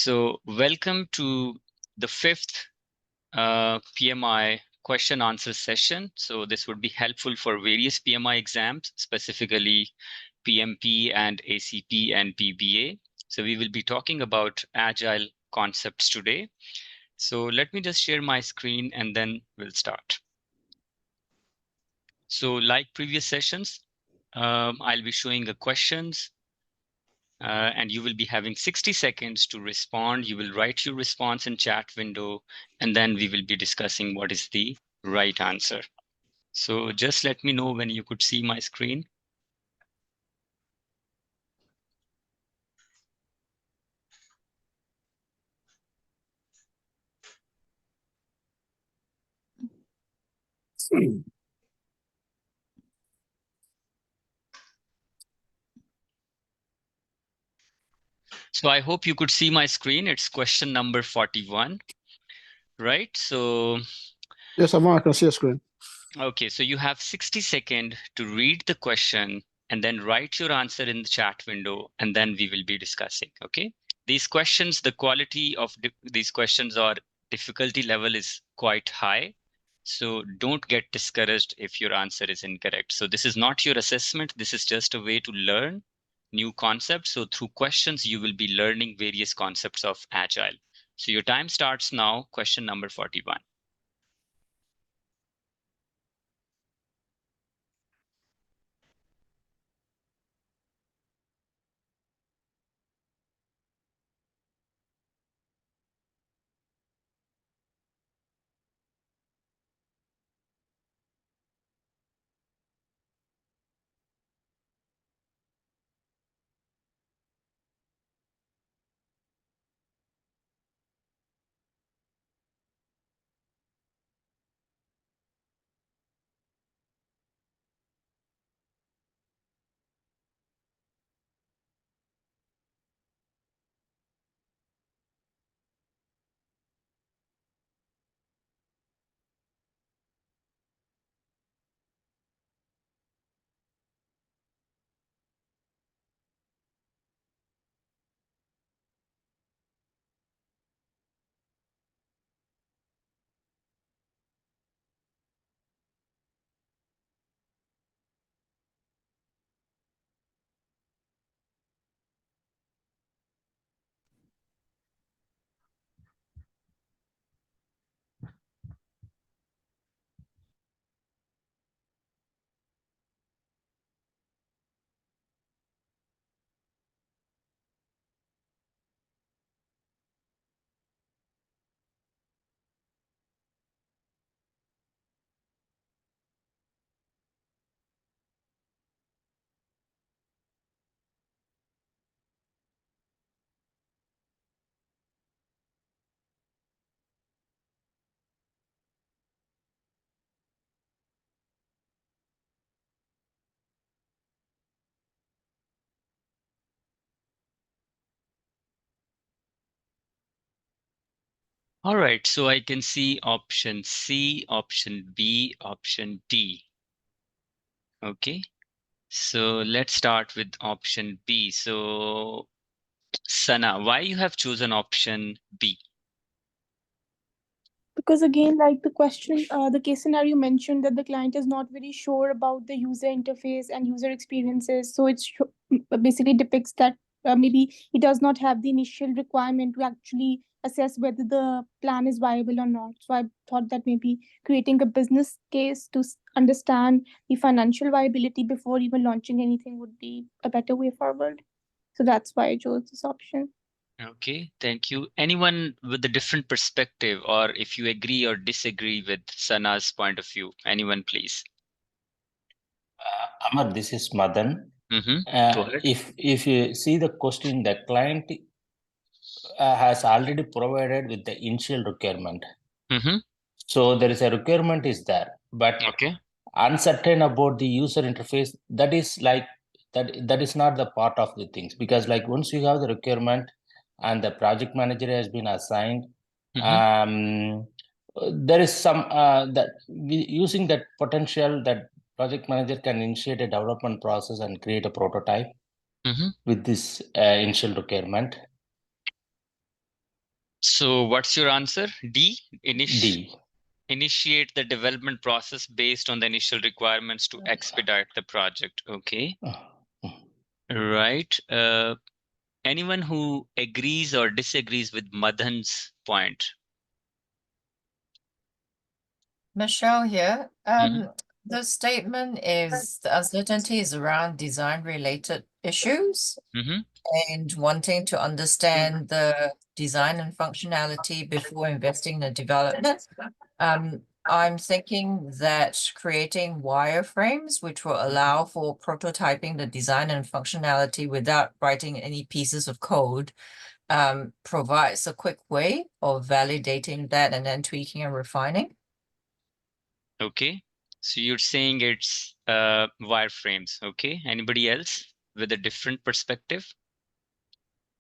So welcome to the fifth PMI question answer session. So this would be helpful for various PMI exams, specifically PMP and ACP and PBA. So we will be talking about Agile concepts today. So let me just share my screen and then we'll start. So like previous sessions, I'll be showing the questions. And you will be having 60 seconds to respond. You will write your response in chat window, and then we will be discussing what is the right answer. So just let me know when you could see my screen. So I hope you could see my screen. It's question number 41, right? So Yes, Ammar, I can see your screen. okay, so you have 60 seconds to read the question and then write your answer in the chat window, and then we will be discussing, okay? These questions, the quality of these questions or difficulty level is quite high. So don't get discouraged if your answer is incorrect. So this is not your assessment. This is just a way to learn new concepts. So through questions, you will be learning various concepts of Agile. So your time starts now, question number 41. All right, so I can see option C, option B, option D. Okay, so let's start with option B. So Sana, why you have chosen option B? Because again, like the question, the case scenario mentioned that the client is not very sure about the user interface and user experiences, so basically depicts that maybe he does not have the initial requirement to actually assess whether the plan is viable or not. So I thought that maybe creating a business case to understand the financial viability before even launching anything would be a better way forward. So that's why I chose this option. Okay, thank you. Anyone with a different perspective, or if you agree or disagree with Sana's point of view, anyone please. Ammar, this is Madan. Go ahead. If you see the question, the client has already provided with the initial requirement. So there is a requirement is there, but Okay. uncertain about the user interface. That is like that is not the part of the things, because like once you have the requirement and the project manager has been assigned, there is some that using that potential that project manager can initiate a development process and create a prototype with this initial requirement. So what's your answer? D? D. Initiate the development process based on the initial requirements to expedite the project. Okay. Right. Anyone who agrees or disagrees with Madan's point? Michelle here. The statement is the uncertainty is around design-related issues and wanting to understand the design and functionality before investing in the development. I'm thinking that creating wireframes, which will allow for prototyping the design and functionality without writing any pieces of code, provides a quick way of validating that and then tweaking and refining. Okay, so you're saying it's wireframes. Okay, anybody else with a different perspective?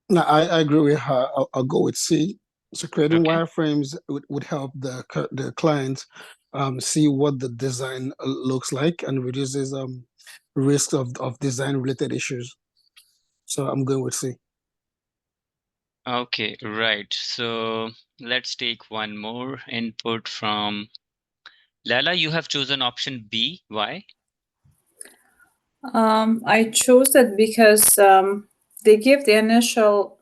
No, I agree with her. I'll go with C. So creating Okay. wireframes would help the client see what the design looks like and reduces risk of design related issues. So I'm going with C. Okay, right. So let's take one more input from Lala. You have chosen option B. Why? I chose it because they give the initial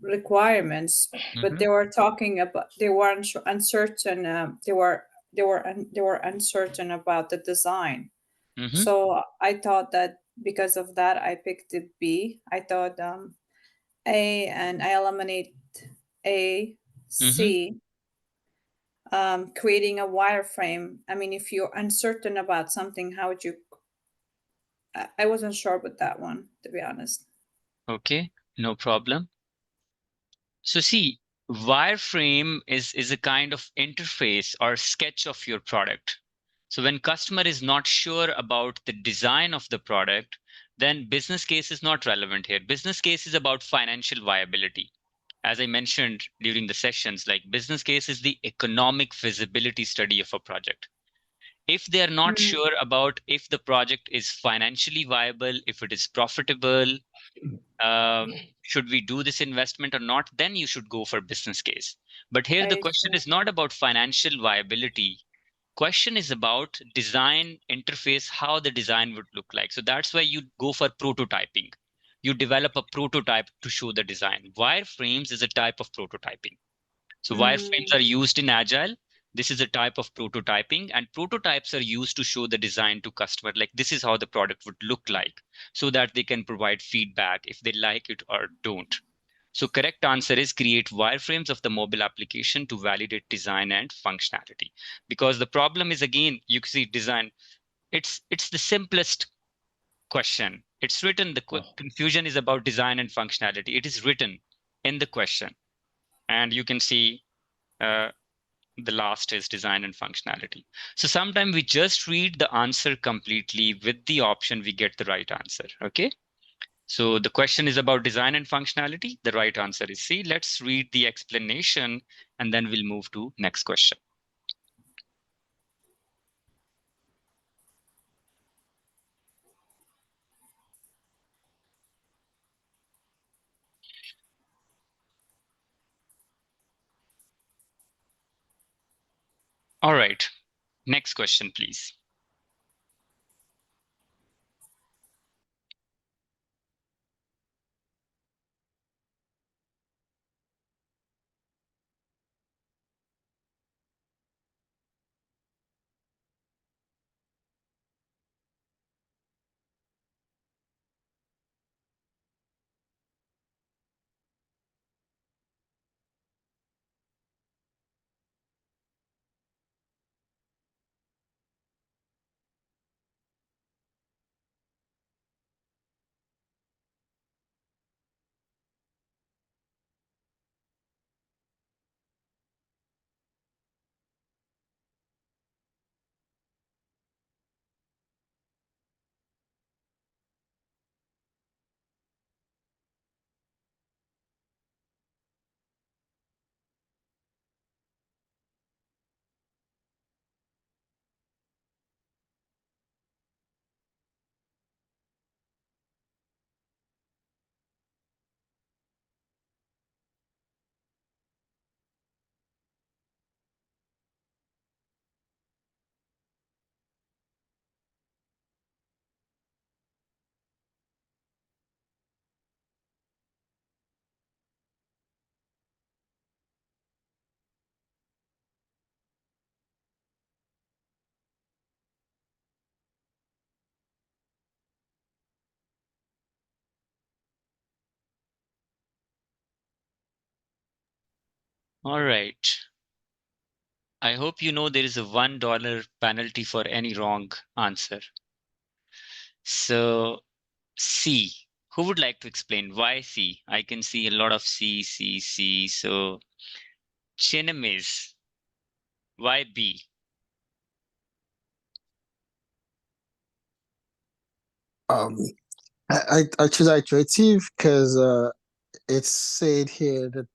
requirements, but they were talking about they were uncertain. They were uncertain about the design. So I thought that because of that, I picked the B. I thought A, and I eliminate A, C. Creating a wireframe. I mean, if you're uncertain about something, how would you? I wasn't sure with that one, to be honest. Okay, no problem. So see, wireframe is a kind of interface or sketch of your product. So when customer is not sure about the design of the product, then business case is not relevant here. Business case is about financial viability. As I mentioned during the sessions, like business case is the economic feasibility study of a project. If they are not sure about if the project is financially viable, if it is profitable, should we do this investment or not, then you should go for business case. But here the question is not about financial viability. Question is about design interface, how the design would look like. So that's why you go for prototyping. You develop a prototype to show the design. Wireframes is a type of prototyping. So wireframes are used in Agile. This is a type of prototyping, and prototypes are used to show the design to customer, like this is how the product would look like, so that they can provide feedback if they like it or don't. So correct answer is create wireframes of the mobile application to validate design and functionality. Because the problem is, again, you see design, it's the simplest question. It's written, the confusion is about design and functionality. It is written in the question. And you can see the last is design and functionality. So sometimes we just read the answer completely. With the option, we get the right answer. Okay. So the question is about design and functionality. The right answer is C. Let's read the explanation and then we'll move to next question. All right. Next question, please. All right. I hope you know there is a $1 penalty for any wrong answer. So C, who would like to explain why C? I can see a lot of C. So Chinese, why B? I choose iterative because it's said here that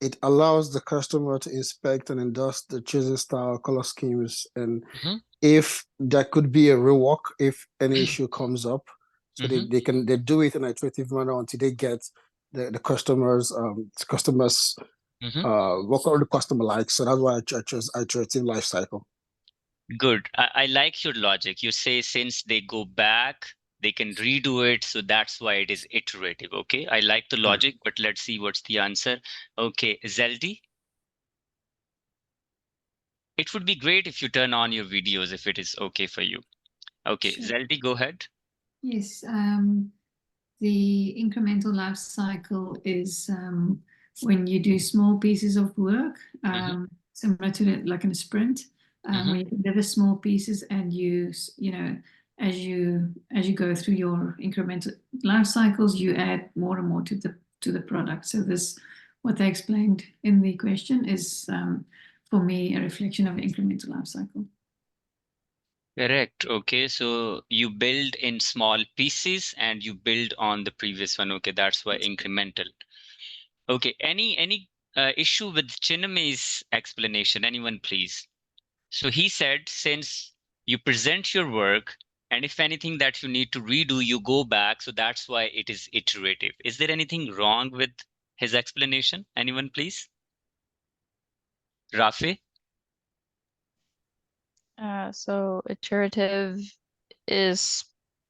it allows the customer to inspect and endorse the chosen style, color schemes, and if there could be a rework if any issue comes up, so they do it in an iterative manner until they get the customers what all the customer likes. So that's why I chose iterative life cycle. Good. I like your logic. You say since they go back, they can redo it. So that's why it is iterative. Okay. I like the logic, but let's see what's the answer. Okay. Zeldi? It would be great if you turn on your videos if it is okay for you. Okay. Sure. Zeldi, go ahead. Yes. The incremental life cycle is when you do small pieces of work, similar to like in a sprint. When you deliver small pieces and as you go through your incremental life cycles, you add more and more to the product. So this, what they explained in the question, is for me a reflection of incremental life cycle. Correct. Okay. So you build in small pieces and you build on the previous one. Okay. That's why incremental. Okay. Any issue with Chinmay's explanation? Anyone, please? So he said, since you present your work and if anything that you need to redo, you go back. So that's why it is iterative. Is there anything wrong with his explanation? Anyone, please? Rafi? So iterative is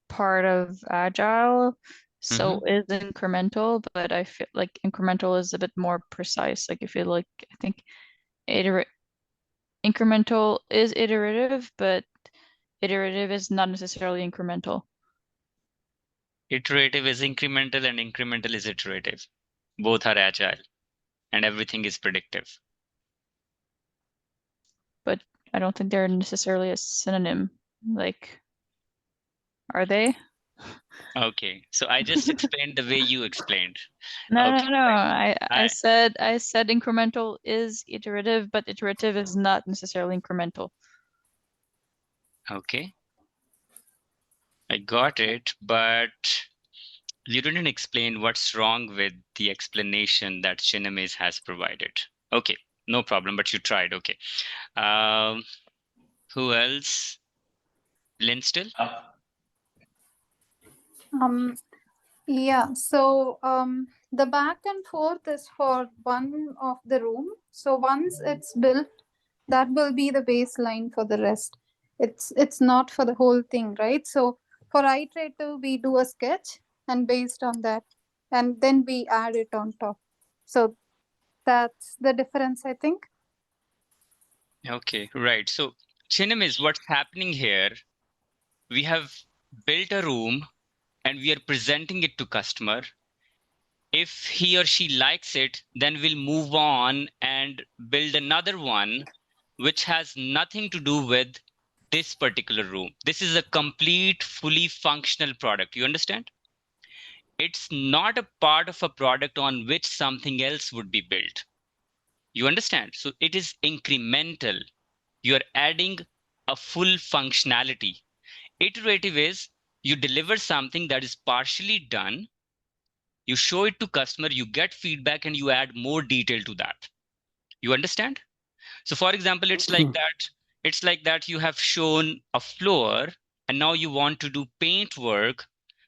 part of Agile, so is incremental, but I feel like incremental is a bit more precise. Like I think incremental is iterative, but iterative is not necessarily incremental. Iterative is incremental and incremental is iterative. Both are agile and everything is predictive. But I don't think they're necessarily a synonym. Like, are they? Okay, so I just explained the way you explained. No, okay. no. I said incremental is iterative, but iterative is not necessarily incremental. Okay. I got it, but you didn't explain what's wrong with the explanation that Chinamaze has provided. Okay, no problem, but you tried. Okay. Who else? Lynn still? Yeah, so the back and forth is for one of the room. So once it's built, that will be the baseline for the rest. It's not for the whole thing, right? So for iterative, we do a sketch, and based on that, and then we add it on top. So that's the difference, I think. Okay, right. So Chinamaze, what's happening here? We have built a room and we are presenting it to customer. If he or she likes it, then we'll move on and build another one, which has nothing to do with this particular room. This is a complete, fully functional product. You understand? It's not a part of a product on which something else would be built. You understand? So it is incremental. You're adding a full functionality. Iterative is you deliver something that is partially done, you show it to customer, you get feedback, and you add more detail to that. You understand? So for example, it's like that you have shown a floor and now you want to do paint work.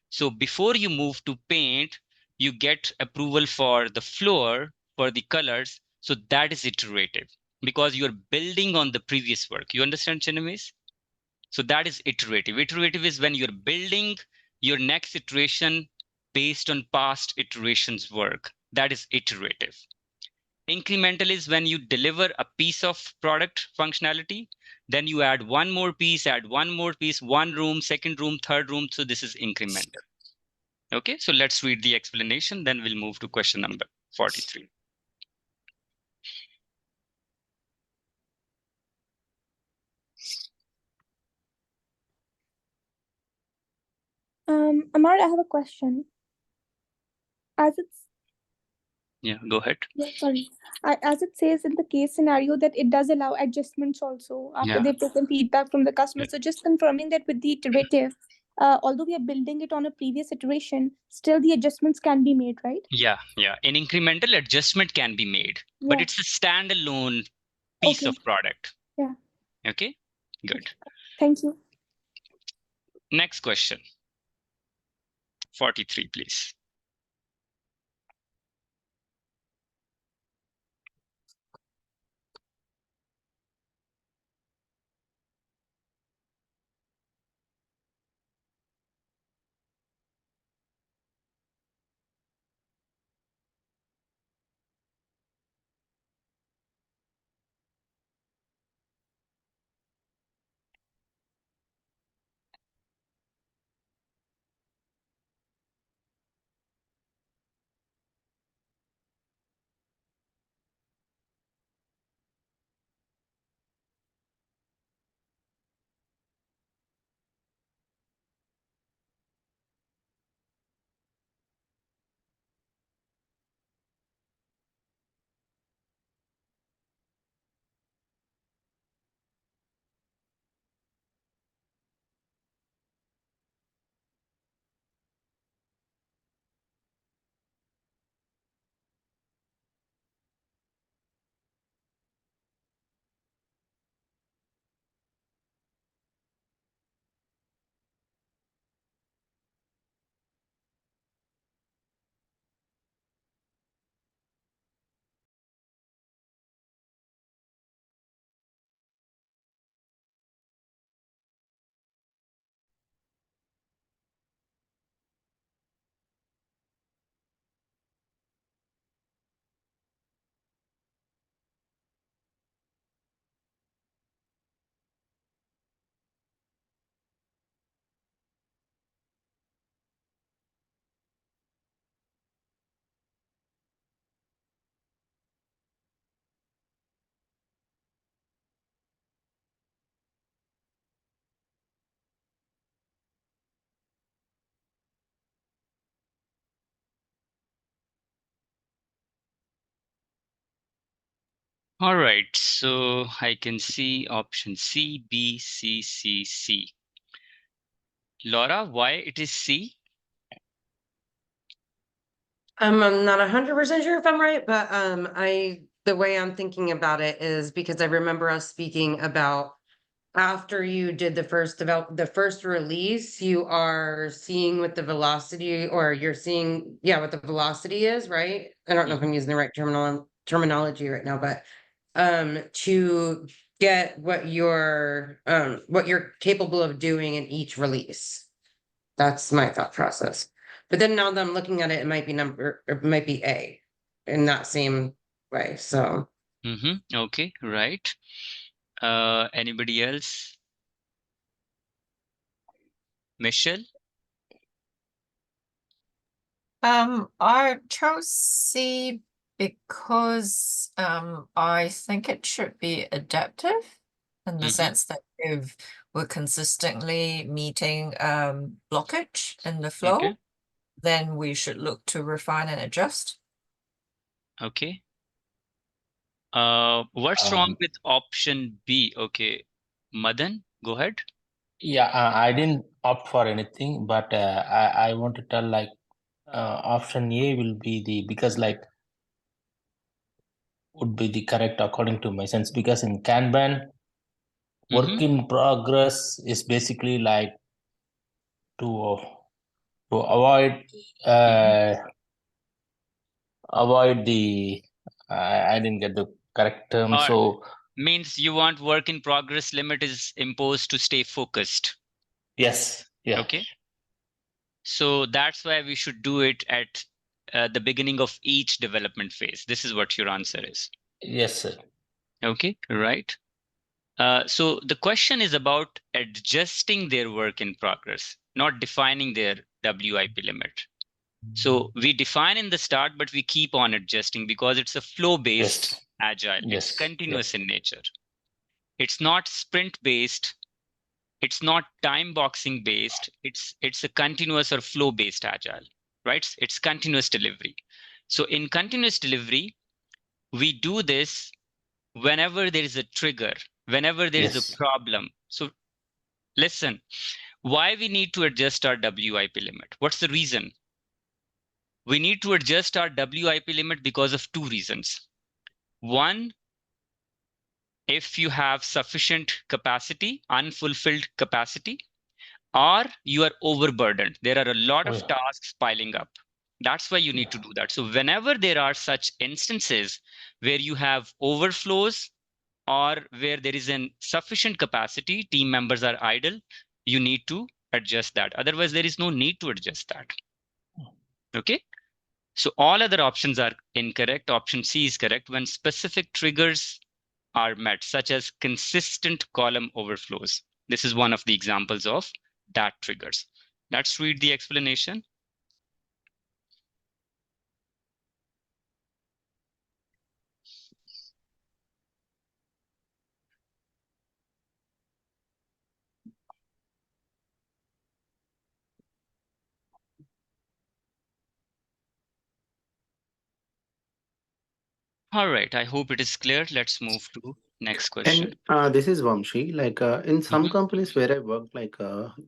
So before you move to paint, you get approval for the floor, for the colors. So that is iterative because you're building on the previous work. You understand, Chinamaze? So that is iterative. Iterative is when you're building your next iteration based on past iterations work. That is iterative. Incremental is when you deliver a piece of product functionality, then you add one more piece, one room, second room, third room. So this is incremental. Okay, so let's read the explanation. Then we'll move to question number 43. Ammar, I have a question. Yeah, go ahead. Sorry. As it says in the case scenario that it does allow adjustments also after they've taken feedback from the customer. So just confirming that with the iterative, although we are building it on a previous iteration, still the adjustments can be made, right? Yeah. An incremental adjustment can be made, but it's a standalone piece of product. Yeah. Okay, good. Thank you. Next question. 43, please. All right, so I can see option C, B, C, C, C. Laura, why it is C? I'm not 100% sure if I'm right, but the way I'm thinking about it is because I remember us speaking about after you did the first release, you are seeing what the velocity, or you're seeing, what the velocity is, right? I don't know if I'm using the right terminology right now, but to get what you're capable of doing in each release. That's my thought process. But then now that I'm looking at it, it might be A in that same way. So Okay, right. Anybody else? Michelle? I chose C because I think it should be adaptive in the sense that if we're consistently meeting blockage in the flow, then we should look to refine and adjust. Okay. What's wrong with option B? Okay, Madan, go ahead. Yeah, I didn't opt for anything, but I want to tell like option A will be because like would be the correct according to my sense, because in Kanban, work in progress is basically like to avoid the I didn't get the correct term. So means you want work in progress limit is imposed to stay focused. Yes. Yeah. Okay. So that's why we should do it at the beginning of each development phase. This is what your answer is. Yes, sir. Okay, right. So the question is about adjusting their work in progress, not defining their WIP limit. So we define in the start, but we keep on adjusting because it's a flow-based agile. It's continuous in nature. It's not sprint-based It's not time boxing based. It's a continuous or flow based agile, right? It's continuous delivery. So in continuous delivery, we do this whenever there is a trigger, whenever there is a problem. So listen, why we need to adjust our WIP limit? What's the reason? We need to adjust our WIP limit because of two reasons. One, if you have sufficient capacity, unfulfilled capacity, or you are overburdened. There are a lot of tasks piling up. That's why you need to do that. So whenever there are such instances where you have overflows or where there is an sufficient capacity, team members are idle, you need to adjust that. Otherwise, there is no need to adjust that. Okay. So all other options are incorrect. Option C is correct when specific triggers are met, such as consistent column overflows. This is one of the examples of that triggers. Let's read the explanation. All right, I hope it is clear. Let's move to next question. And this is Vamshi. Like in some companies where I work, like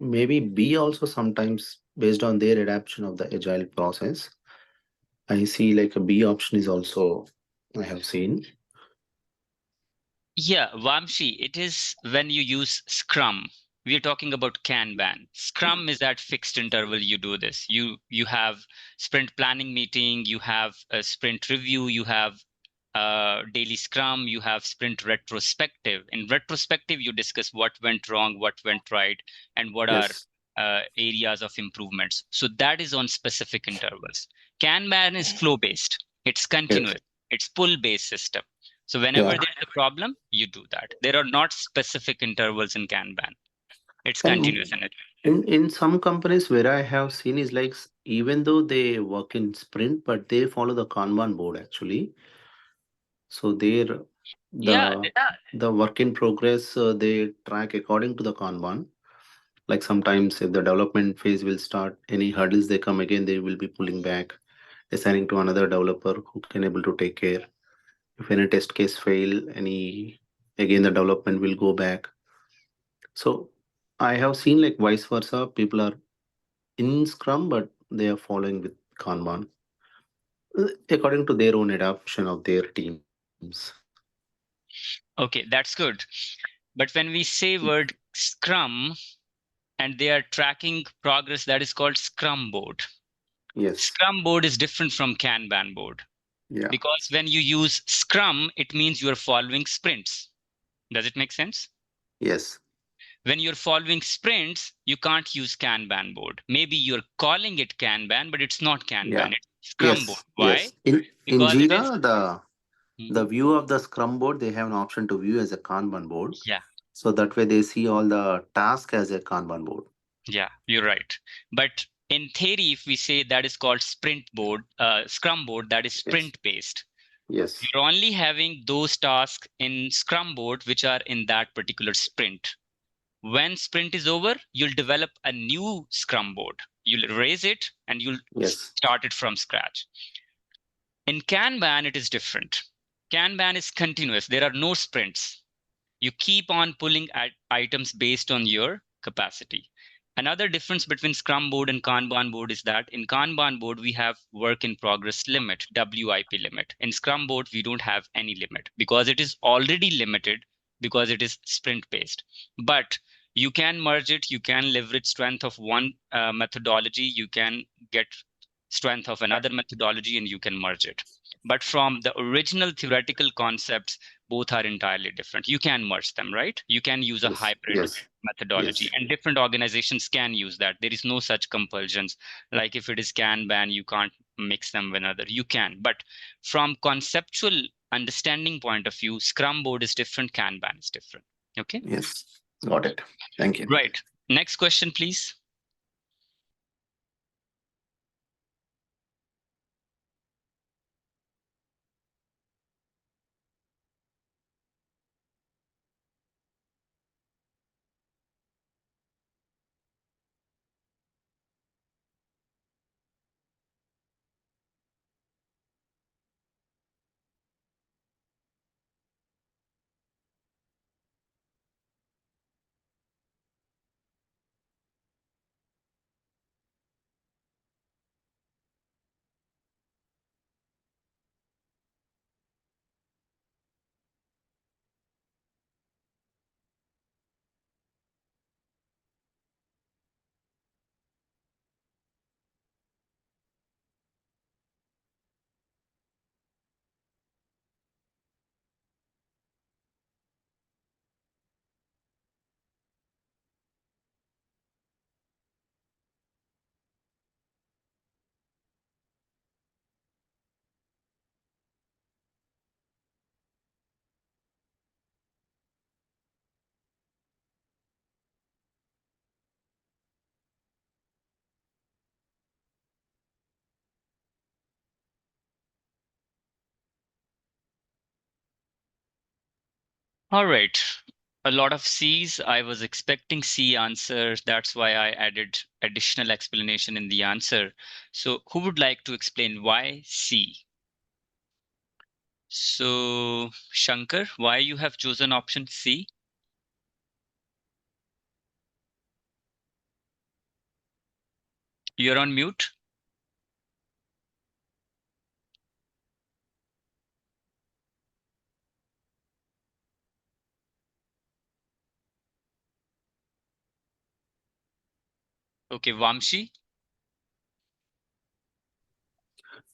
maybe B also sometimes based on their adaptation of the agile process. I see like a B option is also I have seen. Yeah, Vamshi, it is when you use Scrum. We are talking about Kanban. Scrum is at fixed interval. You do this. You have sprint planning meeting. You have a sprint review. You have daily Scrum. You have sprint retrospective. In retrospective, you discuss what went wrong, what went right, and what are areas of improvements. So that is on specific intervals. Kanban is flow based. It's continuous. It's pull based system. So whenever there's a problem, you do that. There are not specific intervals in Kanban. It's continuous in it. In some companies where I have seen is like even though they work in sprint, but they follow the Kanban board actually. So the work in progress they track according to the Kanban. Like sometimes if the development phase will start, any hurdles they come again, they will be pulling back, assigning to another developer who can able to take care. If any test case fail, again the development will go back. So I have seen like vice versa, people are in Scrum, but they are following with Kanban according to their own adaptation of their teams. Okay, that's good. But when we say word Scrum and they are tracking progress, that is called Scrum board. Yes. Scrum board is different from Kanban board. Yeah. Because when you use Scrum, it means you are following sprints. Does it make sense? Yes. When you're following sprints, you can't use Kanban board. Maybe you're calling it Kanban, but it's not Kanban. It's Scrum board. Why? In Because Jira, the view of the Scrum board, they have an option to view as a Kanban board. Yeah. So that way they see all the tasks as a Kanban board. Yeah, you're right. But in theory, if we say that is called sprint board, Scrum board, that is sprint based. Yes. You're only having those tasks in Scrum board which are in that particular sprint. When sprint is over, you'll develop a new Scrum board. You'll erase it and you'll start it from scratch. In Kanban, it is different. Kanban is continuous. There are no sprints. You keep on pulling items based on your capacity. Another difference between Scrum board and Kanban board is that in Kanban board, we have work in progress limit, WIP limit. In Scrum board, we don't have any limit because it is already limited because it is sprint based. But you can merge it. You can leverage strength of one methodology. You can get strength of another methodology and you can merge it. But from the original theoretical concepts, both are entirely different. You can merge them, right? You can use a hybrid methodology and different organizations can use that. There is no such compulsions. Like if it is Kanban, you can't mix them with another. You can. But from conceptual understanding point of view, Scrum board is different, Kanban is different. Okay? Yes, got it. Thank you. Right. Next question, please. All right. A lot of C's. I was expecting C answers. That's why I added additional explanation in the answer. So who would like to explain why C? So Shankar, why you have chosen option C? You're on mute. Okay, Vamshi.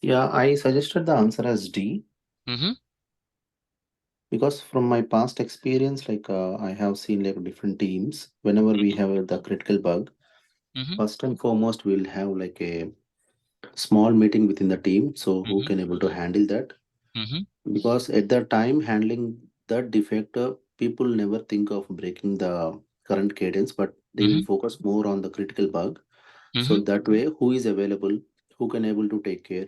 Yeah, I suggested the answer as D. Because from my past experience, like I have seen like different teams, whenever we have the critical bug, first and foremost, we'll have like a small meeting within the team. So who can able to handle that? Because at that time, handling that defect, people never think of breaking the current cadence, but they will focus more on the critical bug. So that way, who is available, who can able to take care?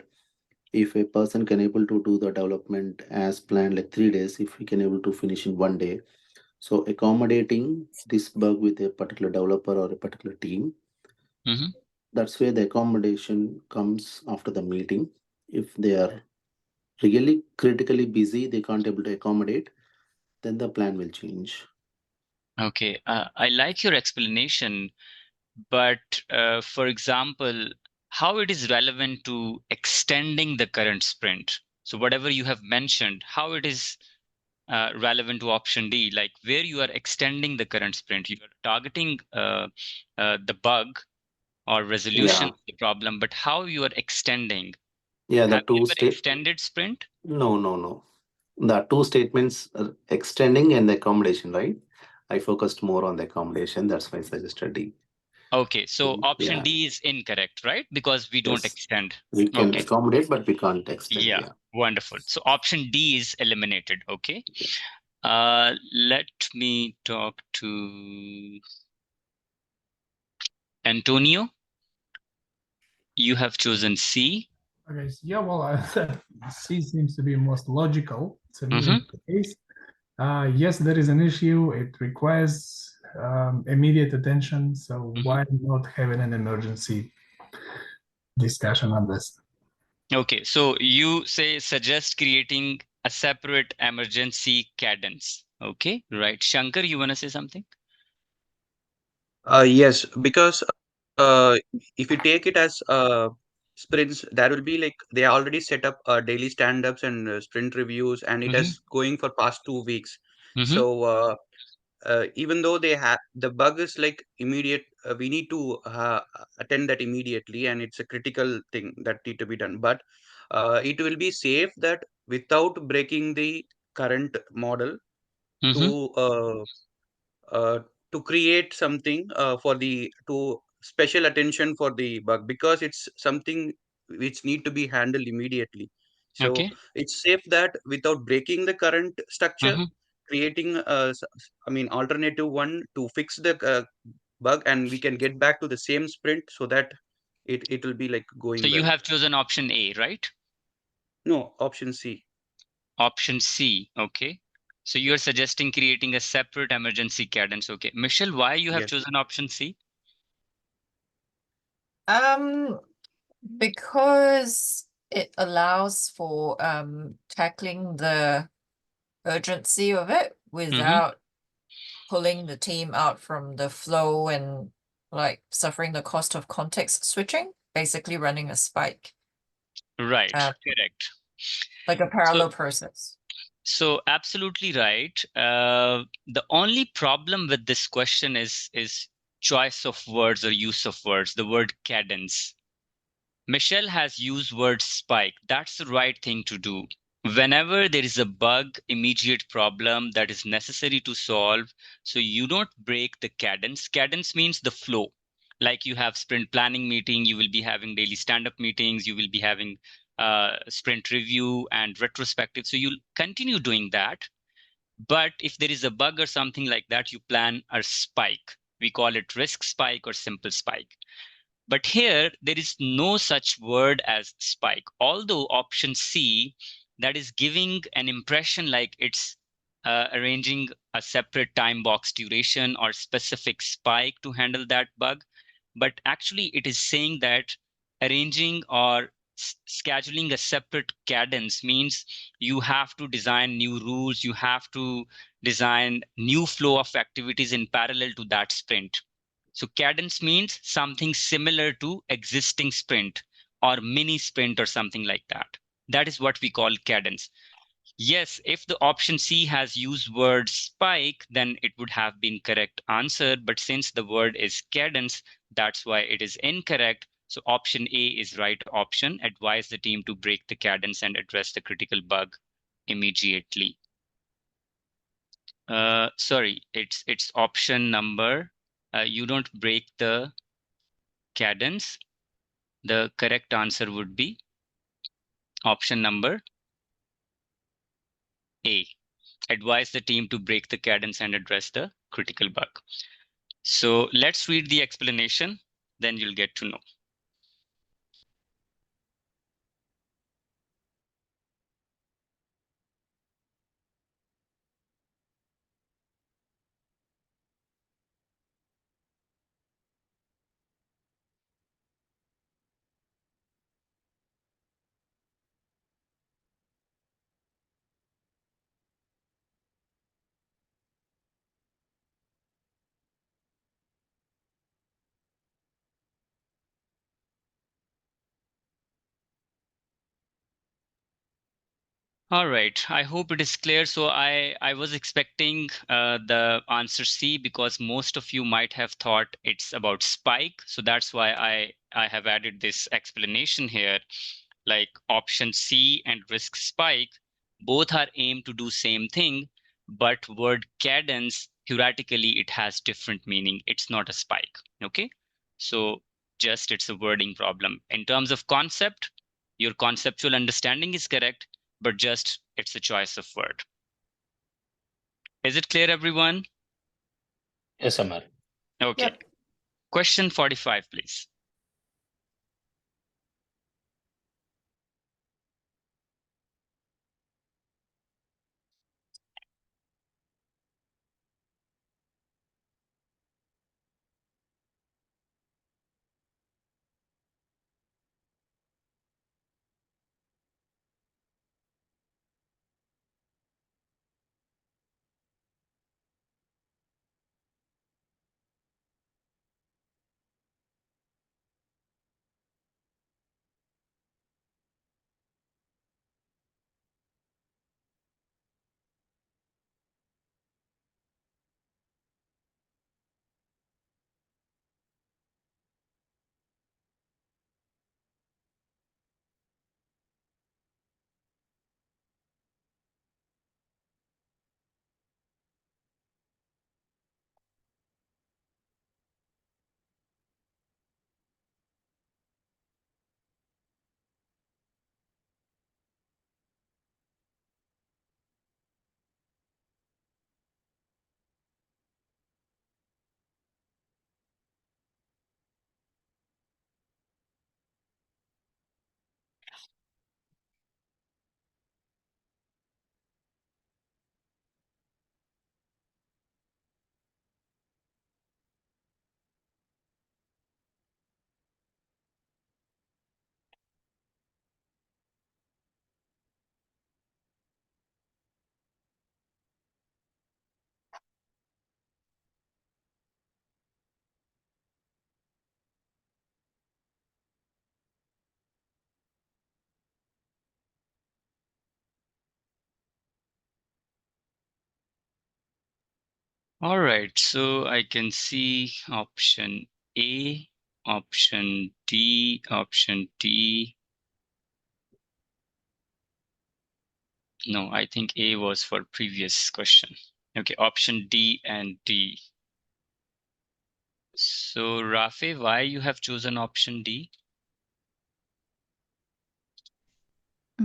If a person can able to do the development as planned, like 3 days, if he can able to finish in 1 day, so accommodating this bug with a particular developer or a particular team, that's where the accommodation comes after the meeting. If they are really critically busy, they can't able to accommodate, then the plan will change. Okay, I like your explanation, but for example, how it is relevant to extending the current sprint. So whatever you have mentioned, how it is relevant to option D, like where you are extending the current sprint, you are targeting the bug or resolution of the problem, but how you are extending. Yeah, the Have you two ever extended sprint? No. The two statements are extending and the accommodation, right? I focused more on the accommodation. That's why I suggested D. Okay, so option D is incorrect, right? Because we don't extend. We can accommodate, but we can't extend. Yeah, wonderful. So option D is eliminated. Okay. Let me talk to Antonio. You have chosen C. Okay, so yeah, well, C seems to be most logical to me in the case. Yes, there is an issue. It requires immediate attention. So why not having an emergency discussion on this? Okay, so you say suggest creating a separate emergency cadence. Okay, right. Shankar, you want to say something? Yes, because if you take it as sprints, there will be like they already set up daily stand-ups and sprint reviews, and it is going for past 2 weeks. So even though they have the bug is like immediate, we need to attend that immediately, and it's a critical thing that need to be done. But it will be safe that without breaking the current model to uh, to create something for the to special attention for the bug, because it's something which need to be handled immediately. So it's safe that without breaking the current structure, creating alternative one to fix the bug, and we can get back to the same sprint so that it will be like going So you well. have chosen option A, right? No, option C. Option C. Okay. So you're suggesting creating a separate emergency cadence. Okay. Michelle, why you have chosen option C? Because it allows for tackling the urgency of it without pulling the team out from the flow and like suffering the cost of context switching, basically running a spike. Right, correct. Like a parallel process. So absolutely right. The only problem with this question is choice of words or use of words, the word cadence. Michelle has used word spike. That's the right thing to do. Whenever there is a bug, immediate problem that is necessary to solve, so you don't break the cadence. Cadence means the flow. Like you have sprint planning meeting, you will be having daily stand-up meetings, you will be having sprint review and retrospective. So you'll continue doing that. But if there is a bug or something like that, you plan a spike. We call it risk spike or simple spike. But here, there is no such word as spike. Although option C, that is giving an impression like it's arranging a separate time box duration or specific spike to handle that bug. But actually it is saying that arranging or scheduling a separate cadence means you have to design new rules, you have to design new flow of activities in parallel to that sprint. So cadence means something similar to existing sprint or mini sprint or something like that. That is what we call cadence. Yes, if the option C has used word spike, then it would have been correct answer. But since the word is cadence, that's why it is incorrect. So option A is right option. Advise the team to break the cadence and address the critical bug immediately. Sorry, it's option number. You don't break the cadence. The correct answer would be option number A. Advise the team to break the cadence and address the critical bug. So let's read the explanation, then you'll get to know. All right, I hope it is clear. So I was expecting the answer C because most of you might have thought it's about spike. So that's why I have added this explanation here. Like option C and risk spike, both are aimed to do same thing, but word cadence, theoretically, it has different meaning. It's not a spike, okay? So just it's a wording problem. In terms of concept, your conceptual understanding is correct, but just it's a choice of word. Is it clear, everyone? Yes, Ammar. Okay. Yep. Question 45, please. All right, so I can see option A, option D, option D. No, I think A was for previous question. Okay, option D and D. So Rafe, why you have chosen option D?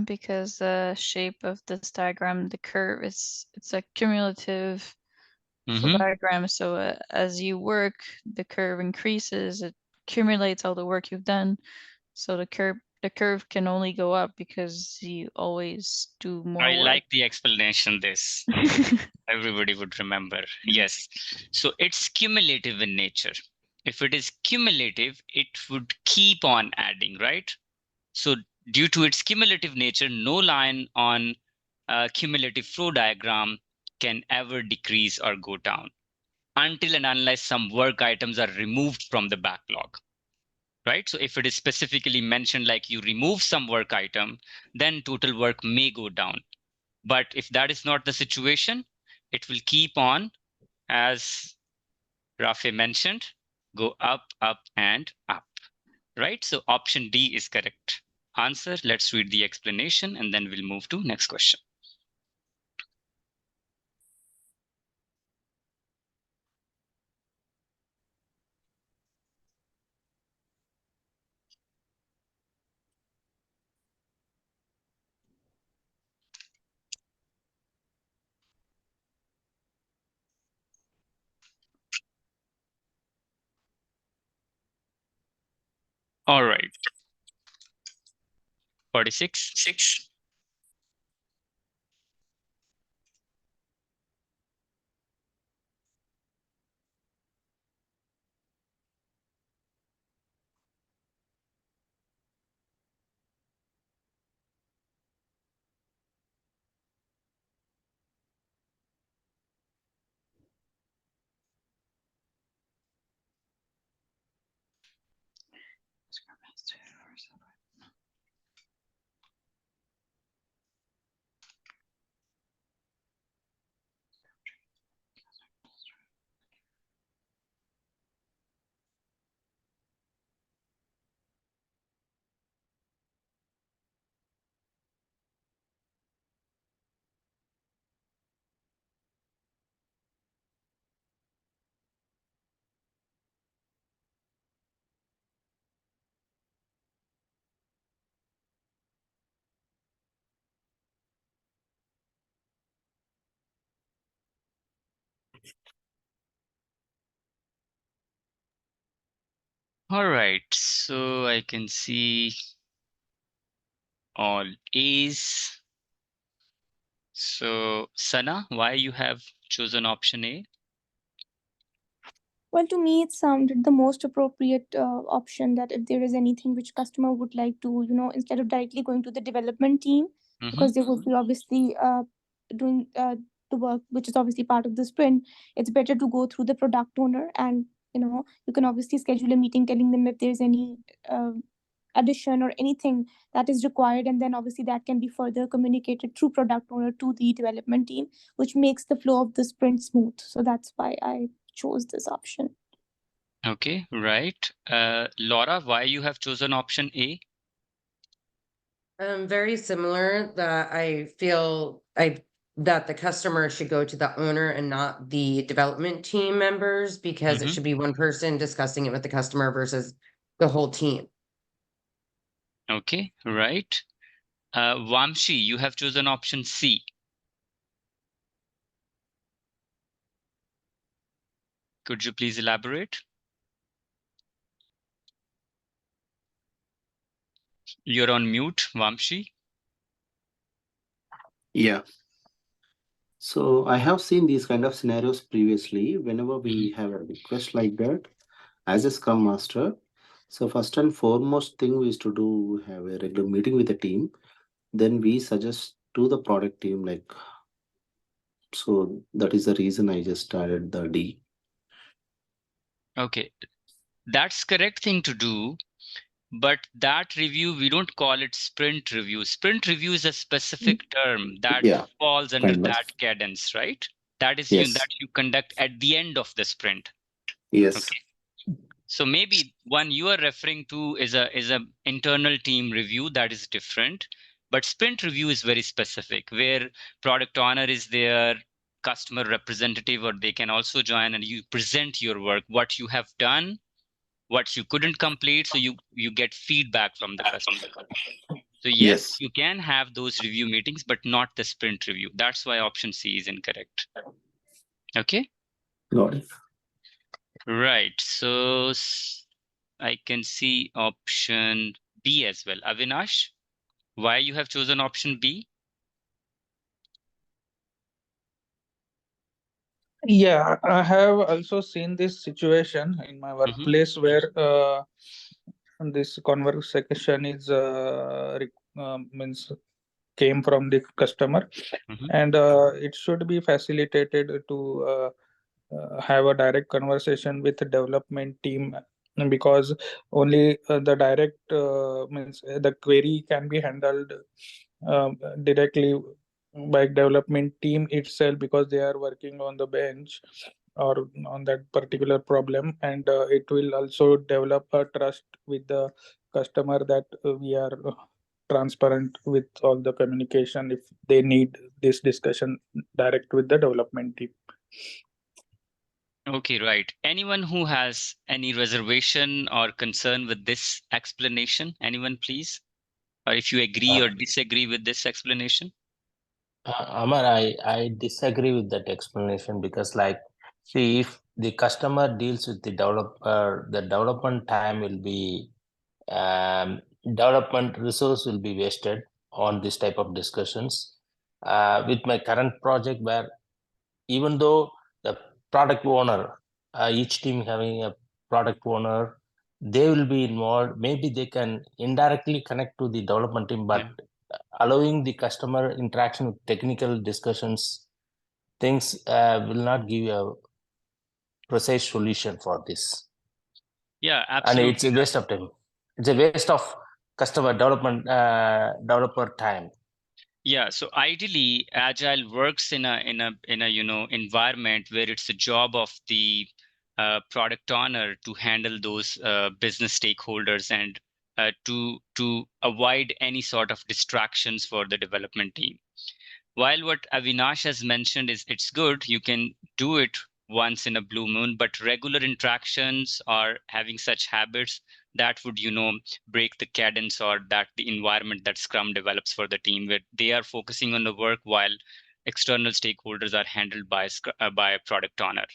Because the shape of this diagram, the curve, it's a cumulative flow diagram. So as you work, the curve increases, it accumulates all the work you've done. So the curve the curve can only go up because you always do more I work. like the explanation this. Everybody would remember. Yes. So it's cumulative in nature. If it is cumulative, it would keep on adding, right? So due to its cumulative nature, no line on a cumulative flow diagram can ever decrease or go down until and unless some work items are removed from the backlog, right? So if it is specifically mentioned like you remove some work item, then total work may go down. But if that is not the situation, it will keep on, as Rafe mentioned, go up, up, and up, right? So option D is correct answer. Let's read the explanation and then we'll move to next question. All right. 46. All right, so I can see all A's. So Sana, why you have chosen option A? Well, to me, it sounded the most appropriate option, that if there is anything which customer would like to, instead of directly going to the development team, because they would be obviously doing the work, which is obviously part of the sprint, it's better to go through the product owner, and you can obviously schedule a meeting telling them if there's any addition or anything that is required, and then obviously that can be further communicated through product owner to the development team, which makes the flow of the sprint smooth. So that's why I chose this option. Okay, right. Laura, why you have chosen option A? Very similar, that I feel that the customer should go to the owner and not the development team members, because it should be one person discussing it with the customer versus the whole team. Okay, right. Vamshi, you have chosen option C. Could you please elaborate? You're on mute, Vamshi. Yeah. So I have seen these kind of scenarios previously. Whenever we have a request like that, as a Scrum Master, so first and foremost thing we is to do have a regular meeting with the team. Then we suggest to the product team, like, so that is the reason I just added the D. Okay, that's correct thing to do. But that review, we don't call it sprint review. Sprint review is a specific term that falls under that cadence, right? That is that you conduct at the end of the sprint. Yes. Okay. So maybe one you are referring to is a internal team review that is different. But sprint review is very specific, where product owner is there, customer representative, or they can also join, and you present your work, what you have done, what you couldn't complete, so you get feedback from the customer. So yes, you can have those review meetings, but not the sprint review. That's why option C is incorrect. Okay, got it. Right, so I can see option B as well. Avinash, why you have chosen option B? Yeah, I have also seen this situation in my workplace where this conversation is means came from the customer, and it should be facilitated to have a direct conversation with the development team, because only the direct means the query can be handled directly by development team itself, because they are working on the bench or on that particular problem, and it will also develop a trust with the customer that we are transparent with all the communication if they need this discussion direct with the development team. Okay, right. Anyone who has any reservation or concern with this explanation? Anyone, please? Or if you agree or disagree with this explanation? Ammar, I disagree with that explanation, because like, see, if the customer deals with the developer, the development time will be, development resource will be wasted on this type of discussions. With my current project, where even though the product owner, each team having a product owner, they will be involved. Maybe they can indirectly connect to the development team, but allowing the customer interaction with technical discussions, things will not give you a precise solution for this. Yeah, absolutely. And it's a waste of time. It's a waste of customer development, developer time. Yeah, so ideally, Agile works in a environment where it's the job of the product owner to handle those business stakeholders and to avoid any sort of distractions for the development team. While what Avinash has mentioned is it's good, you can do it once in a blue moon, but regular interactions or having such habits that would, break the cadence or that the environment that Scrum develops for the team, where they are focusing on the work while external stakeholders are handled by a product owner.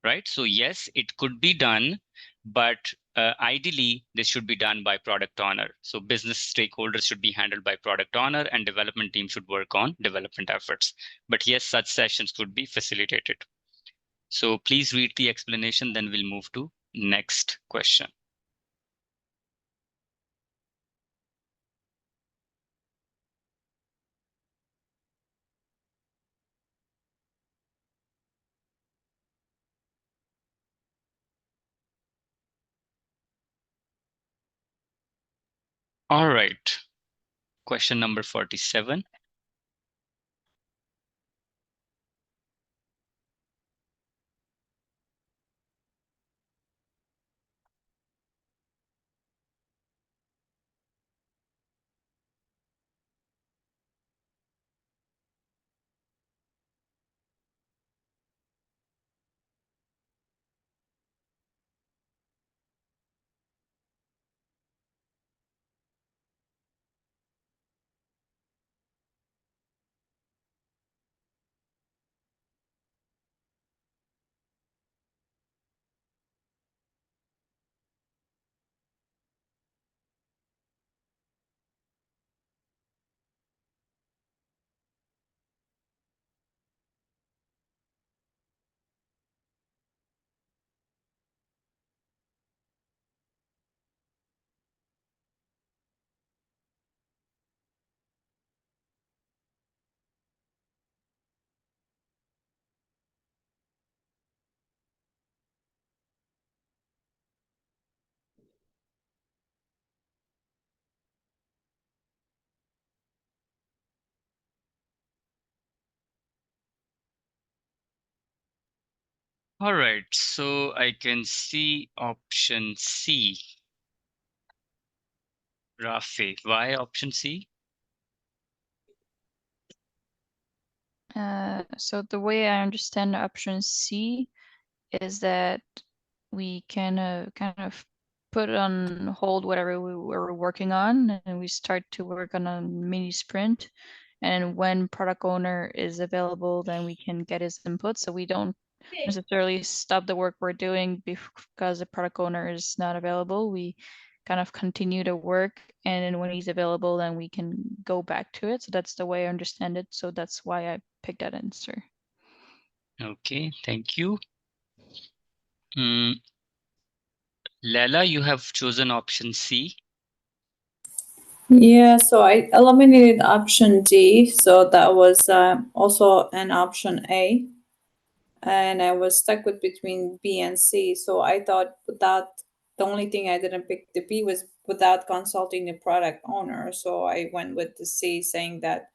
Right? So yes, it could be done, but ideally this should be done by product owner. So business stakeholders should be handled by product owner and development team should work on development efforts. But yes, such sessions could be facilitated. So please read the explanation, then we'll move to next question. All right. Question number 47. All right, so I can see option C. Rafi, why option C? So the way I understand option C is that we can kind of put on hold whatever we were working on, and we start to work on a mini sprint. And when product owner is available, then we can get his input. So we don't necessarily stop the work we're doing because the product owner is not available. We kind of continue to work, and then when he's available, then we can go back to it. So that's the way I understand it. So that's why I picked that answer. Okay, thank you. Lela, you have chosen option C. Yeah, so I eliminated option D, so that was also an option A, and I was stuck with between B and C. So I thought without the only thing I didn't pick the B was without consulting the product owner. So I went with the C, saying that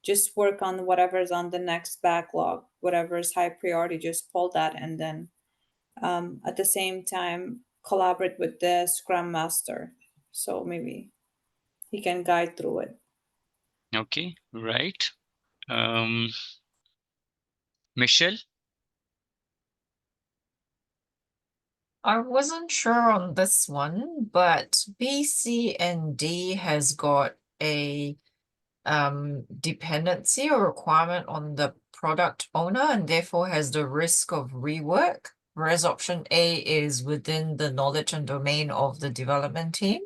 just work on whatever's on the next backlog, whatever is high priority, just pull that, and then at the same time collaborate with the Scrum Master. So maybe he can guide through it. Okay, right. Michelle? I wasn't sure on this one, but B, C, and D has got a dependency or requirement on the product owner and therefore has the risk of rework, whereas option A is within the knowledge and domain of the development team,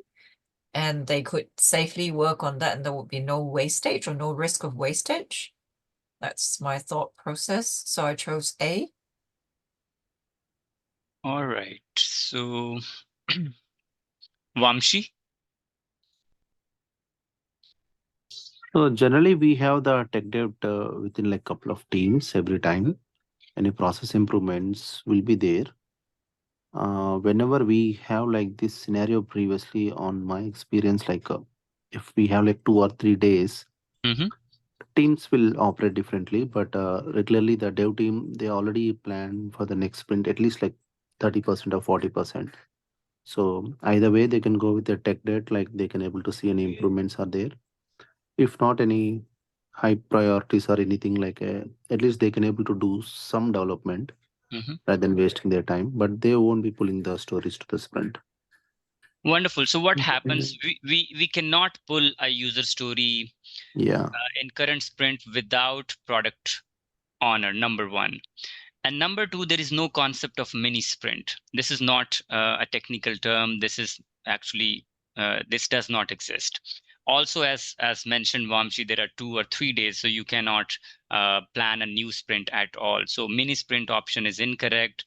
and they could safely work on that and there would be no wastage or no risk of wastage. That's my thought process. So I chose A. All right. So, Vamshi? So generally, we have the tech dev within like couple of teams every time. Any process improvements will be there. Whenever we have like this scenario previously, on my experience, like if we have like 2 or 3 days, teams will operate differently. But regularly, the dev team they already plan for the next sprint at least like 30% or 40%. So either way, they can go with the tech debt, like they can able to see any improvements are there. If not any high priorities or anything like at least they can able to do some development rather than wasting their time, but they won't be pulling the stories to the sprint. Wonderful. So what happens? We cannot pull a user story in current sprint without product owner, number one. And number two, there is no concept of mini sprint. This is not a technical term. This is actually, this does not exist. Also, as mentioned, Vamshi, there are 2 or 3 days, so you cannot plan a new sprint at all. So mini sprint option is incorrect.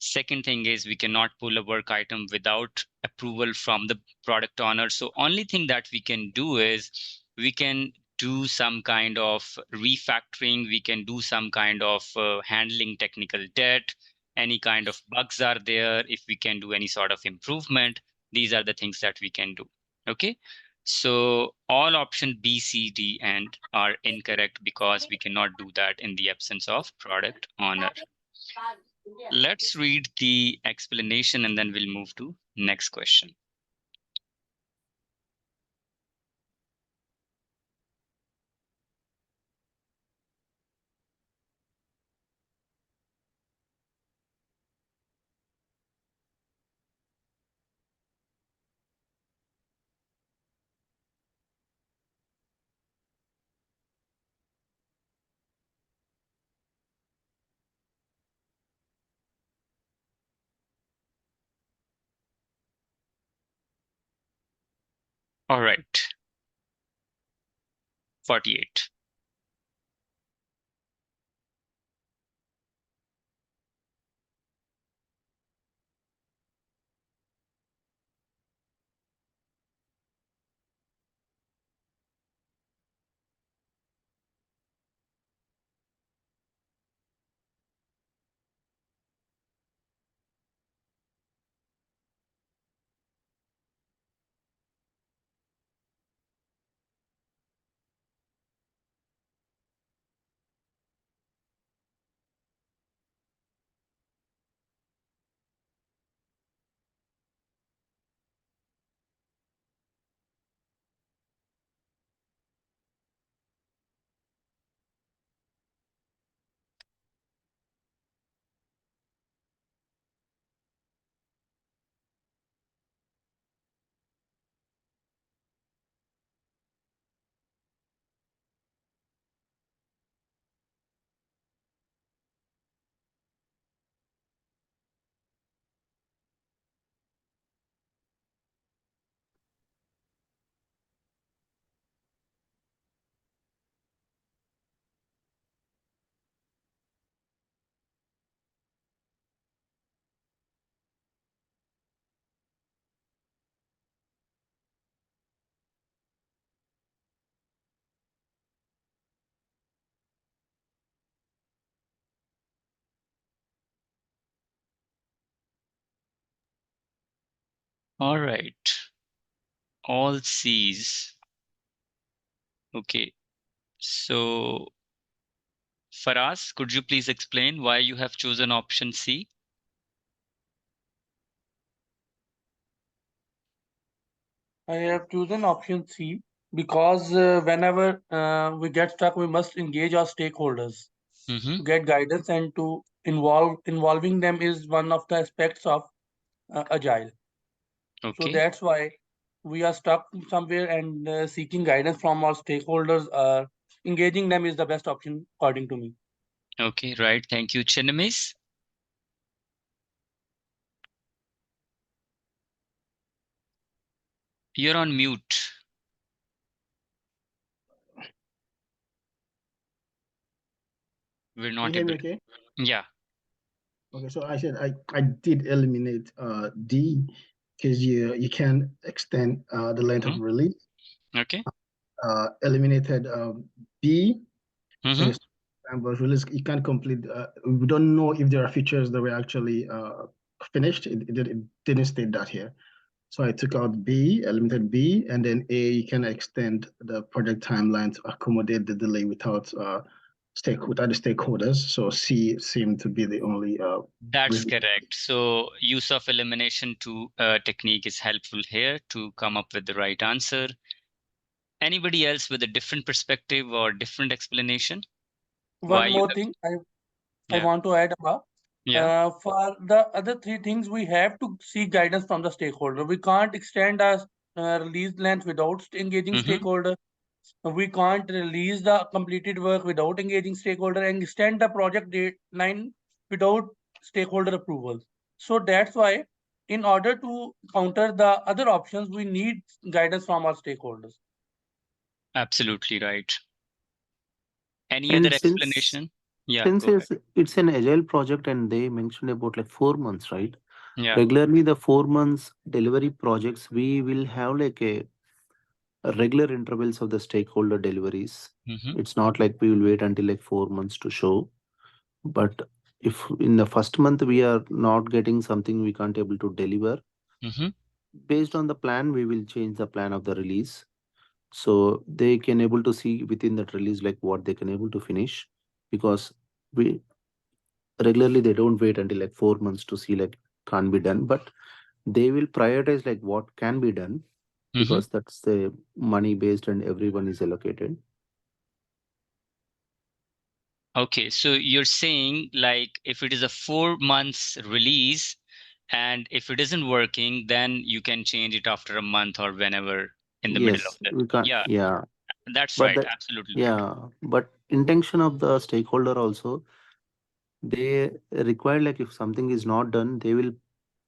Second thing is we cannot pull a work item without approval from the product owner. So only thing that we can do is we can do some kind of refactoring. We can do some kind of handling technical debt. Any kind of bugs are there. If we can do any sort of improvement, these are the things that we can do. Okay. So all option B, C, D, and are incorrect because we cannot do that in the absence of product owner. Let's read the explanation and then we'll move to next question. All right. 48. All right. All C's. Okay. So, Faraz, could you please explain why you have chosen option C? I have chosen option C because whenever we get stuck, we must engage our stakeholders to get guidance and to involving them is one of the aspects of Agile. So Okay. that's why we are stuck somewhere and seeking guidance from our stakeholders. Engaging them is the best option according to me. Okay, right. Thank you, Chinamis. You're on mute. We're not You hear able me to. okay? Yeah. Okay, so I said I did eliminate D because you can extend the length of release. Okay. Eliminated B Mm-hmm. since time was released. You can't complete. We don't know if there are features that were actually finished. It didn't state that here. So I took out B, eliminated B, and then A, you can extend the project timeline to accommodate the delay without the stakeholders. So C seemed to be the only. That's correct. So use of elimination technique is helpful here to come up with the right answer. Anybody else with a different perspective or different explanation? Why One you more have? thing I Yeah. want to add about. Yeah. For the other three things, we have to seek guidance from the stakeholder. We can't extend our release length without engaging stakeholder. We can't release the completed work without engaging stakeholder and extend the project deadline without stakeholder approval. So that's why, in order to counter the other options, we need guidance from our stakeholders. Absolutely right. Any And other explanation? Yeah, since go ahead. it's an agile project and they mentioned about like 4 months, right? Yeah. Regularly, the 4 months delivery projects, we will have like a regular intervals of the stakeholder deliveries. It's not like we will wait until like 4 months to show. But if in the first month we are not getting something we can't able to deliver, based on the plan, we will change the plan of the release. So they can able to see within that release like what they can able to finish, because we regularly they don't wait until like 4 months to see like can't be done, but they will prioritize like what can be done, because that's the money based and everyone is allocated. Okay, so you're saying like if it is a 4 months release and if it isn't working, then you can change it after a month or whenever in the middle of Yes, the. we can't. Yeah, Yeah, that's but right. that Absolutely right. yeah, but intention of the stakeholder also, they require like if something is not done, they will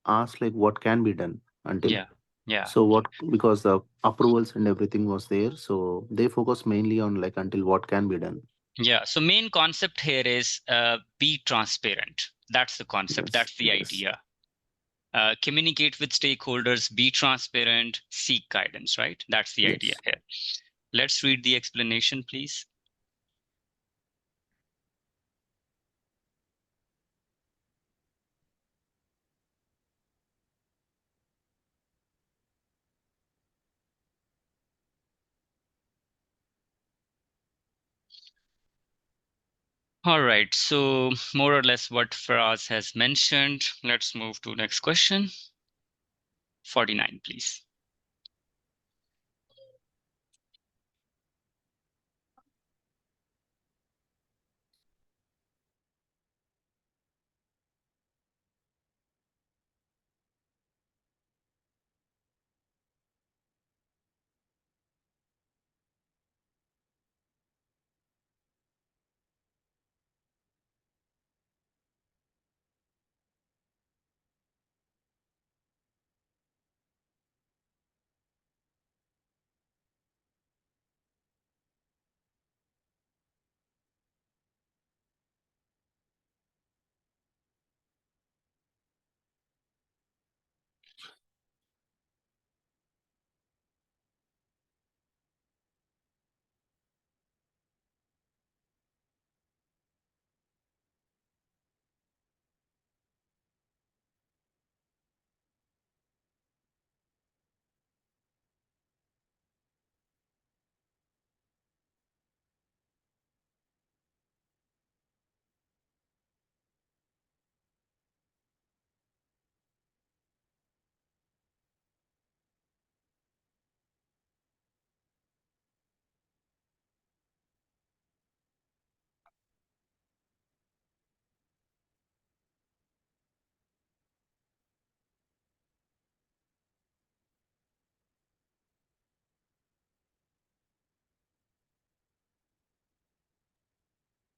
ask like what can be done until. Yeah. Yeah. So what, because the approvals and everything was there, so they focus mainly on like until what can be done. Yeah. So main concept here is be transparent. That's the concept. Yes, That's the yes. idea. Communicate with stakeholders, be transparent, seek guidance, right? That's the idea Yes. here. Let's read the explanation, please. All right, so more or less what Faraz has mentioned. Let's move to next question. 49, please.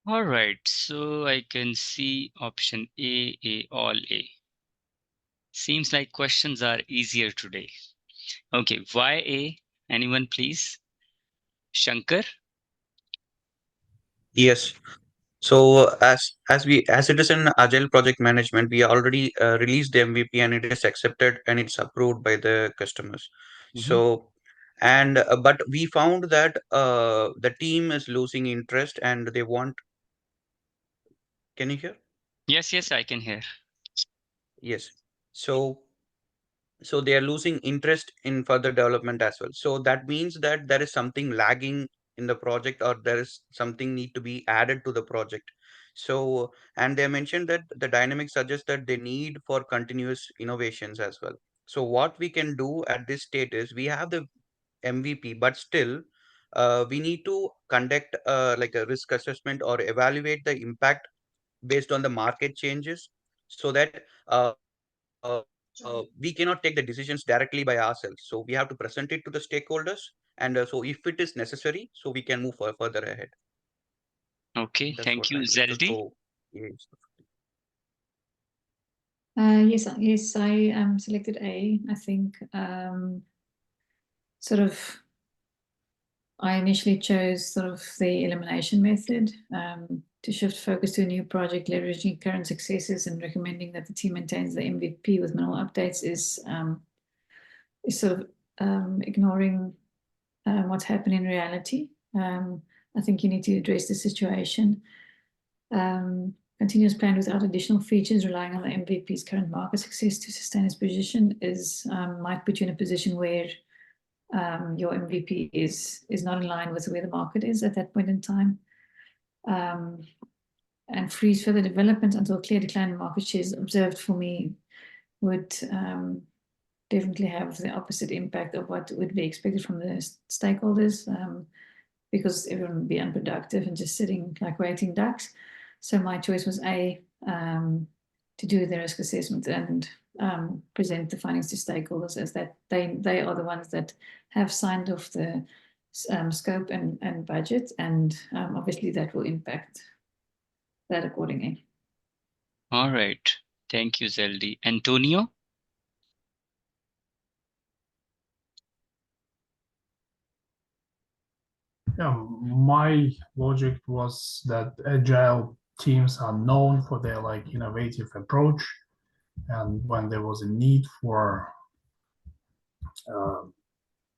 All right, so I can see option A, all A. Seems like questions are easier today. Okay, why A? Anyone, please? Shankar? Yes. So as it is in agile project management, we already released the MVP and it is accepted and it's approved by the customers. So and but we found that the team is losing interest and they want. Can you hear? Yes, I can hear. Yes. So they are losing interest in further development as well. So that means that there is something lagging in the project or there is something need to be added to the project. So and they mentioned that the dynamics suggests that they need for continuous innovations as well. So what we can do at this state is we have the MVP, but still we need to conduct like a risk assessment or evaluate the impact based on the market changes so that we cannot take the decisions directly by ourselves. So we have to present it to the stakeholders. And so if it is necessary, so we can move further ahead. Okay, That's what thank I you. understood. Zeldi? So, yes. Yes, I selected A. I think sort of I initially chose sort of the elimination method to shift focus to a new project, leveraging current successes and recommending that the team maintains the MVP with minimal updates is sort of ignoring what's happening in reality. I think you need to address the situation. Continuous plan without additional features, relying on the MVP's current market success to sustain its position is might put you in a position where your MVP is not in line with where the market is at that point in time. And freeze further development until clear decline in market shares observed for me would definitely have the opposite impact of what would be expected from the stakeholders, because everyone would be unproductive and just sitting like waiting ducks. So my choice was A, to do the risk assessment and present the findings to stakeholders as that they are the ones that have signed off the scope and budget, and obviously that will impact that accordingly. All right. Thank you, Zeldi. Antonio? Yeah, my logic was that agile teams are known for their like innovative approach, and when there was a need for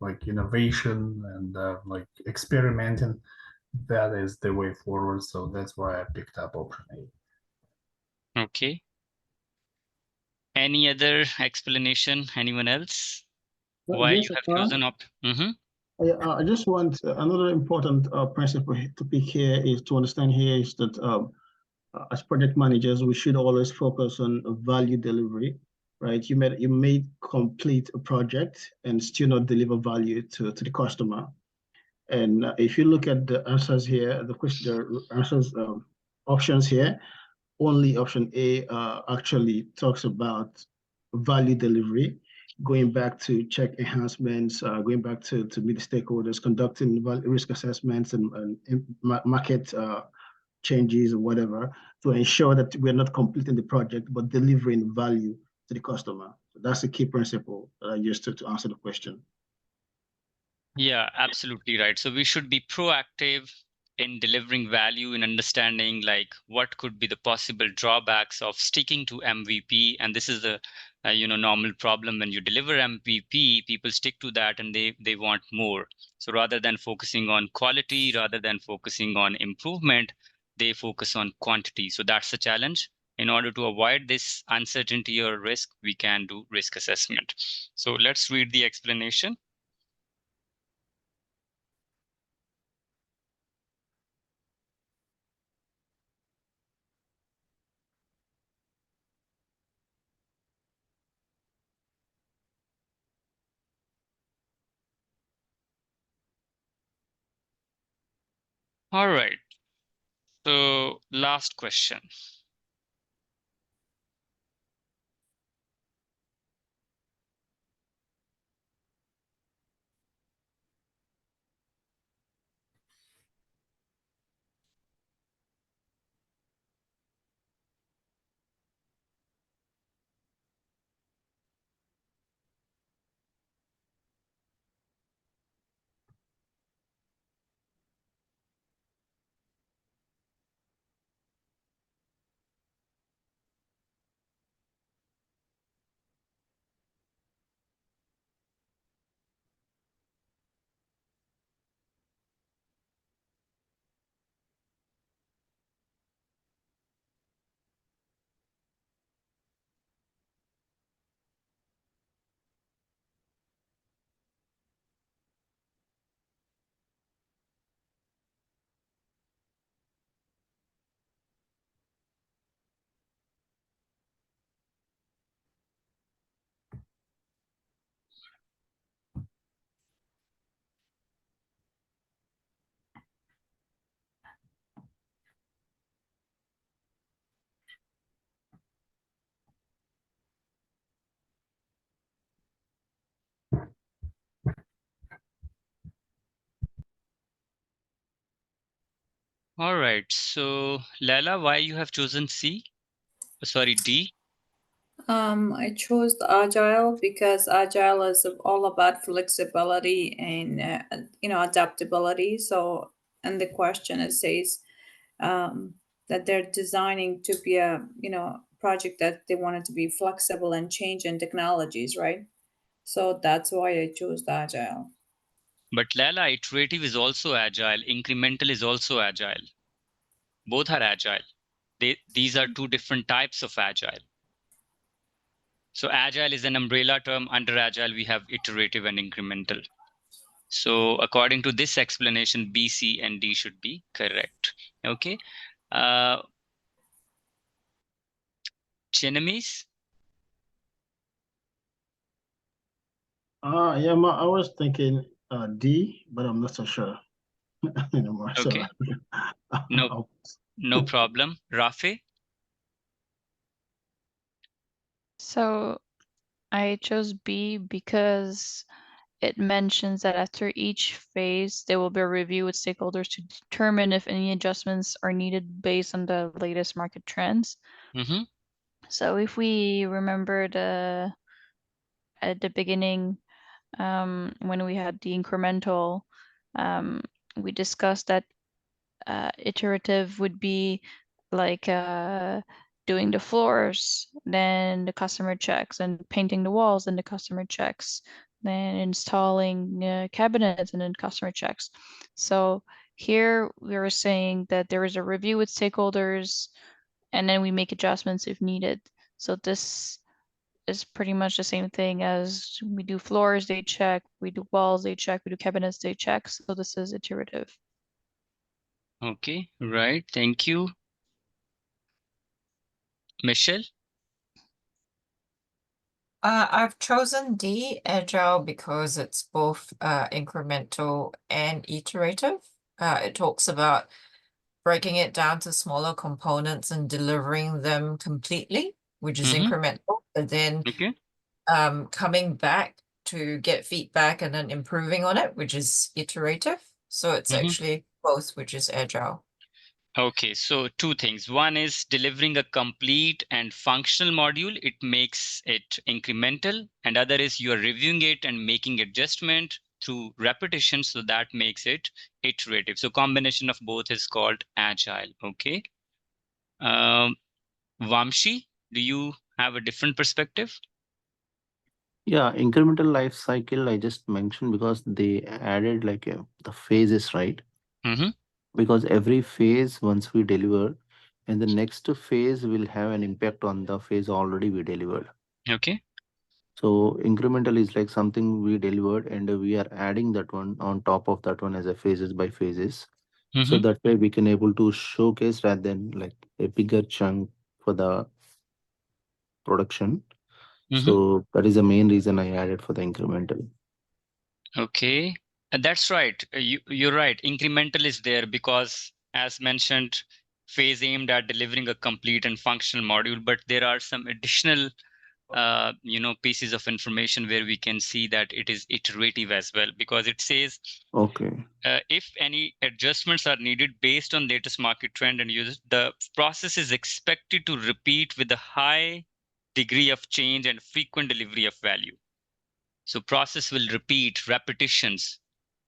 like innovation and like experimenting, that is the way forward. So that's why I picked up option A. Okay. Any other explanation? Anyone else? Why Yes, you have Ammar. chosen up? I just want another important principle to pick here is to understand here is that as project managers, we should always focus on value delivery, right? You may complete a project and still not deliver value to the customer. And if you look at the answers here, the answers options here, only option A actually talks about value delivery, going back to check enhancements, going back to meet the stakeholders, conducting risk assessments and market changes or whatever to ensure that we're not completing the project, but delivering value to the customer. So that's the key principle that I used to answer the question. Yeah, absolutely right. So we should be proactive in delivering value in understanding like what could be the possible drawbacks of sticking to MVP. And this is the normal problem when you deliver MVP, people stick to that and they want more. So rather than focusing on quality, rather than focusing on improvement, they focus on quantity. So that's the challenge. In order to avoid this uncertainty or risk, we can do risk assessment. So let's read the explanation. All right. So last question. All right. So Leila, why you have chosen C? Sorry, D. I chose the Agile because Agile is all about flexibility and adaptability. So, and the question it says that they're designing to be a project that they want it to be flexible and change in technologies, right? So that's why I chose the Agile. But Leila, iterative is also agile. Incremental is also agile. Both are agile. These are two different types of agile. So agile is an umbrella term. Under agile, we have iterative and incremental. So according to this explanation, B, C, and D should be correct. Okay. Chinemis? Yeah, I was thinking D, but I'm not so sure anymore. Okay. So No problem. Rafe? So I chose B because it mentions that after each phase, there will be a review with stakeholders to determine if any adjustments are needed based on the latest market trends. Mm-hmm. So if we remember at the beginning, when we had the incremental, we discussed that iterative would be like doing the floors, then the customer checks, and painting the walls, and the customer checks, then installing cabinets, and then customer checks. So here we were saying that there is a review with stakeholders, and then we make adjustments if needed. So this is pretty much the same thing as we do floors, they check, we do walls, they check, we do cabinets, they check. So this is iterative. Okay, right. Thank you. Michelle? I've chosen D, Agile, because it's both incremental and iterative. It talks about breaking it down to smaller components and delivering them completely, which is incremental, but then coming back to get feedback and then improving on it, which is iterative. So it's actually both, which is Agile. Okay, so two things. One is delivering a complete and functional module. It makes it incremental. And other is you are reviewing it and making adjustment through repetition. So that makes it iterative. So combination of both is called agile. Okay. Vamshi, do you have a different perspective? Yeah, incremental life cycle I just mentioned because they added like the phases, right? Because every phase once we deliver, and the next phase will have an impact on the phase already we delivered. Okay. So incremental is like something we delivered and we are adding that one on top of that one as a phases by phases. So that way we can able to showcase rather than like a bigger chunk for the production. So that is the main reason I added for the incremental. Okay, that's right. You're right. Incremental is there because, as mentioned, phase aimed at delivering a complete and functional module, but there are some additional pieces of information where we can see that it is iterative as well, because it says if any adjustments are needed based on latest market trend and uses, the process is expected to repeat with a high degree of change and frequent delivery of value. So process will repeat repetitions.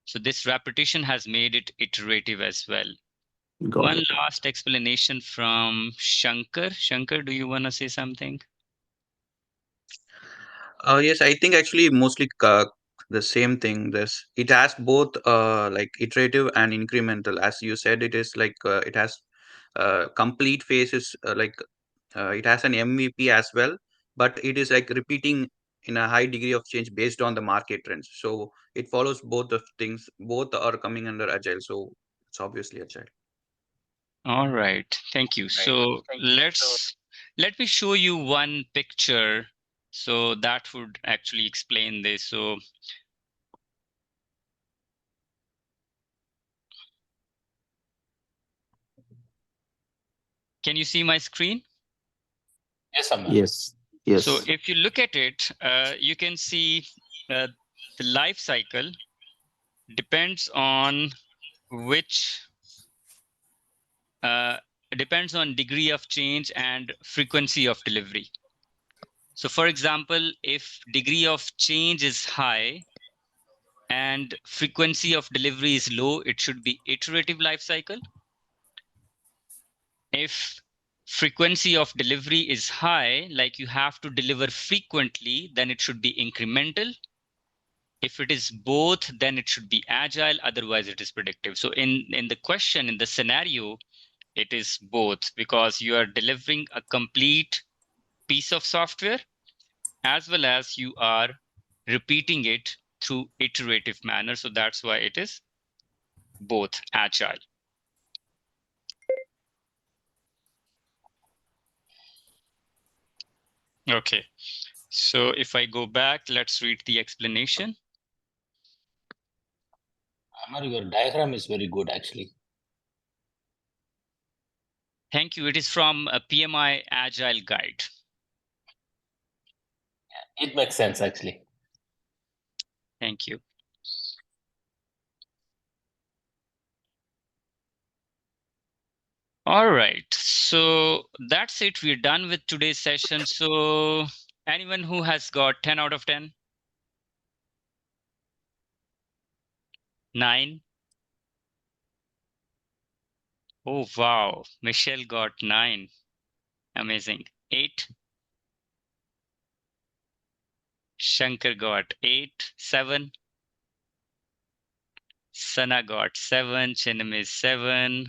So this repetition has made it iterative as well. One last explanation from Shankar. Shankar, do you want to say something? Yes, I think actually mostly the same thing. It has both like iterative and incremental. As you said, it is like it has complete phases. It has an MVP as well, but it is like repeating in a high degree of change based on the market trends. So it follows both of things. Both are coming under agile. So it's obviously agile. All right, thank you. So let me show you one picture. So that would actually explain this. So can you see my screen? Yes, Ammar. Yes. Yes. So if you look at it, you can see the life cycle depends on which depends on degree of change and frequency of delivery. So for example, if degree of change is high and frequency of delivery is low, it should be iterative life cycle. If frequency of delivery is high, like you have to deliver frequently, then it should be incremental. If it is both, then it should be agile, otherwise it is predictive. So in the question, in the scenario, it is both, because you are delivering a complete piece of software as well as you are repeating it through iterative manner. So that's why it is both agile. Okay, so if I go back, let's read the explanation. Ammar, your diagram is very good, actually. Thank you. It is from a PMI Agile Guide. It makes sense, actually. Thank you. All right, so that's it. We're done with today's session. So anyone who has got 10 out of 10? 9? Oh, wow. Michelle got 9. Amazing. 8? Shankar got 8. 7? Sana got 7. Chinam is 7.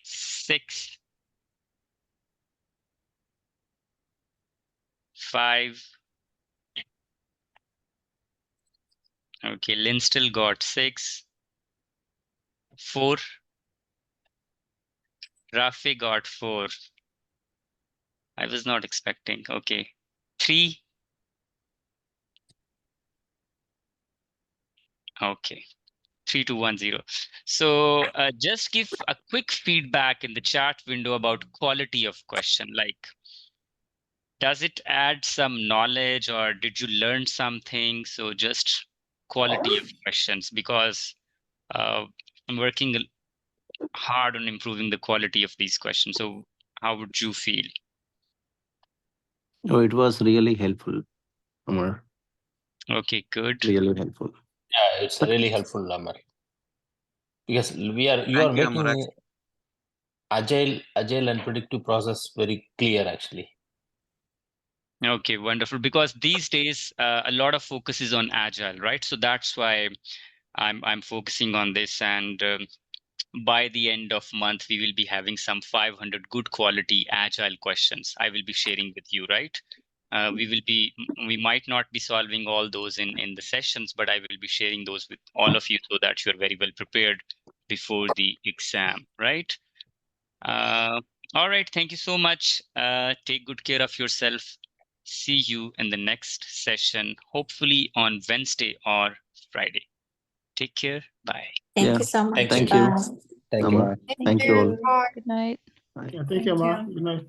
6. 5. Okay, Lynn still got 6. 4. Rafi got 4. I was not expecting. Okay. 3. Okay. 3210. So just give a quick feedback in the chat window about quality of question. Like, does it add some knowledge or did you learn something? So just quality of questions, because I'm working hard on improving the quality of these questions. So how would you feel? Oh, it was really helpful, Ammar. Okay, good. Really helpful. Yeah, it's really helpful, Ammar. Because you are making agile and predictive process very clear, actually. Okay, wonderful. Because these days a lot of focus is on agile, right? So that's why I'm focusing on this, and by the end of month we will be having some 500 good quality agile questions I will be sharing with you, right? We might not be solving all those in the sessions, but I will be sharing those with all of you so that you're very well prepared before the exam, right? All right, thank you so much. Take good care of yourself. See you in the next session, hopefully on Wednesday or Friday. Take care. Bye. Thank you so much. Thank Bye. you. Thank Ammar. you. Thank you all. Good night. Yeah, thank you, Ammar. Good night.